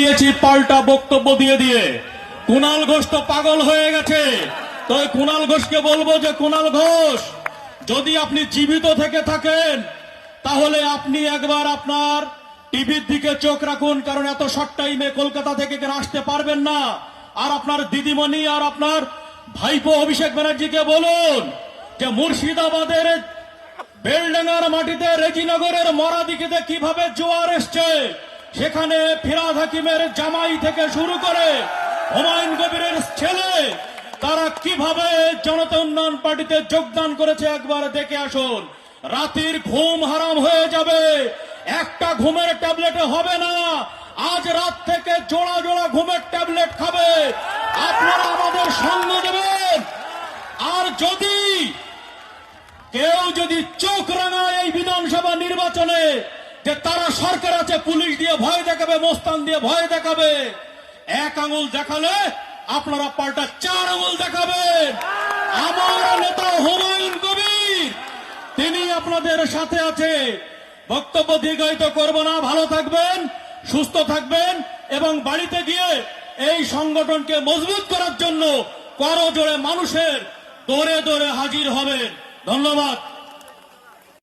দিয়েছি পাল্টা বক্তব্য দিয়ে কুণাল ঘোষ তো পাগল হয়ে গেছে। তো কুণাল ঘোষকে বলবো যে কুণাল ঘোষ, যদি আপনি জীবিত থেকে থাকেন তাহলে আপনি একবার আপনার টিভির দিকে চোখ রাখুন, কারণ এত শর্ট টাইমে কলকাতা থেকে কেন আসতে পারবেন না। আর আপনার দিদিমণি আর আপনার ভাইপো অভিষেক ব্যানার্জিকে বলুন যে মুর্শিদাবাদের বেলডাঙ্গার মাটিতে রেজিনগরের মরাদিঘিতে কিভাবে জোয়ার এসছে, সেখানে ফিরহাদ হাকিমের জামাই থেকে শুরু করে হুমায়ুন কবিরের ছেলে তারা কিভাবে জনতা উন্নয়ন পার্টিতে যোগদান করেছে একবার দেখে আসুন। রাতের ঘুম হারাম হয়ে যাবে, একটা ঘুমের ট্যাবলেটে হবে না। আজ রাত থেকে জোড়া জোড়া ঘুমের ট্যাবলেট খাবে। আপনারা আমাদের সঙ্গ দেবেন। আর কেউ যদি চোখ রাঙায় এই বিধানসভা নির্বাচনে যে তারা সরকার আছে, পুলিশ দিয়ে ভয় দেখাবে, মোস্তান দিয়ে ভয় দেখাবে, এক আঙুল দেখালে আপনারা পাল্টা 4 আঙুল দেখাবেন। আমার নেতা হুমায়ুন কবির তিনি আপনাদের সাথে আছে। বক্তব্য দীর্ঘায়িত করব না। ভালো থাকবেন, সুস্থ থাকবেন এবং বাড়িতে গিয়ে এই সংগঠনকে মজবুত করার জন্য করজোড়ে মানুষের দৌড়ে দৌড়ে হাজির হবেন। ধন্যবাদ।